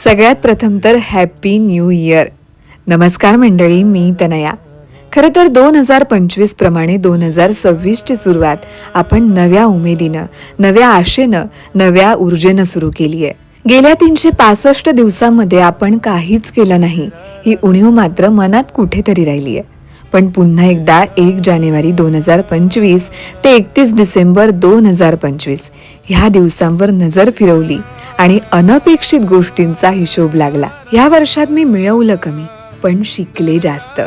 सगळ्यात प्रथम तर हॅपी न्यू इयर. नमस्कार मंडळी, मी तनया. खरं तर 2025 प्रमाणे 2026ची सुरुवात आपण नव्या उमेदीनं, नव्या आशेनं, नव्या ऊर्जेनं सुरू केली आहे. गेल्या 365 दिवसांमध्ये आपण काहीच केलं नाही, ही उणीव मात्र मनात कुठेतरी राहिली आहे. पण पुन्हा एकदा 1 जानेवारी 2025 ते 31 डिसेंबर 2025 ह्या दिवसांवर नजर फिरवली आणि अनपेक्षित गोष्टींचा हिशोब लागला. या वर्षात मी मिळवलं कमी पण शिकले जास्त,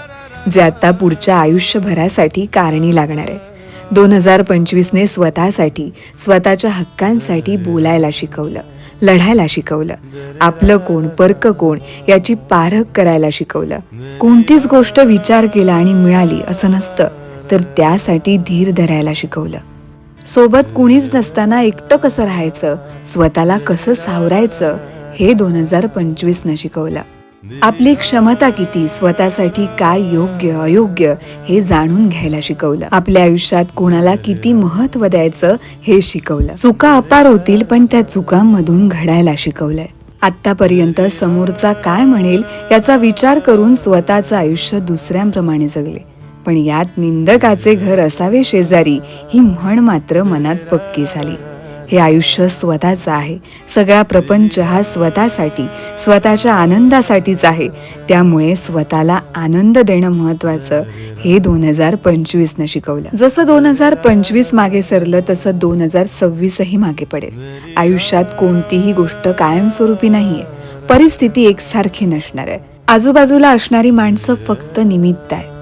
जे आता पुढच्या आयुष्यभरासाठी कारणी लागणार आहे. 2025ने स्वतःसाठी, स्वतःच्या हक्कांसाठी बोलायला शिकवलं, लढायला शिकवलं. आपलं कोण परक कोण याची पारख करायला शिकवलं. कोणतीच गोष्ट विचार केला आणि मिळाली असं नसतं, तर त्यासाठी धीर धरायला शिकवलं. सोबत कुणीच नसताना एकटं कसं राहायचं, स्वतःला कसं सावरायचं हे 2025 शिकवलं. आपली क्षमता किती, स्वतःसाठी काय योग्य अयोग्य हे जाणून घ्यायला शिकवलं. आपल्या आयुष्यात कोणाला किती महत्त्व द्यायचं हे शिकवलं. चुका अपार होतील पण त्या चुकांमधून घडायला शिकवलंय. आतापर्यंत समोरचा काय म्हणेल याचा विचार करून स्वतःचं आयुष्य दुसऱ्यांप्रमाणे जगले, पण यात निंदकाचे घर असावे शेजारी ही म्हण मात्र मनात पक्की झाली. हे आयुष्य स्वतःचं आहे, सगळा प्रपंच हा स्वतःसाठी, स्वतःच्या आनंदासाठीच आहे. त्यामुळे स्वतःला आनंद देणं महत्वाचं हे 2025 शिकवलं. जसं 2025 मागे सरलं तसं 2026ही मागे पडेल. आयुष्यात कोणतीही गोष्ट कायमस्वरूपी नाहीये, परिस्थिती एकसारखी नसणार आहे. आजूबाजूला असणारी माणसं फक्त निमित्त आहे.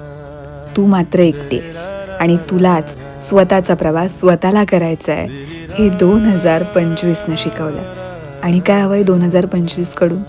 तू मात्र एकटीस आणि तुलाच स्वतःचा प्रवास स्वतःला करायचा आहे हे 2025 शिकवलं. आणि काय हवंय 2025 कडून?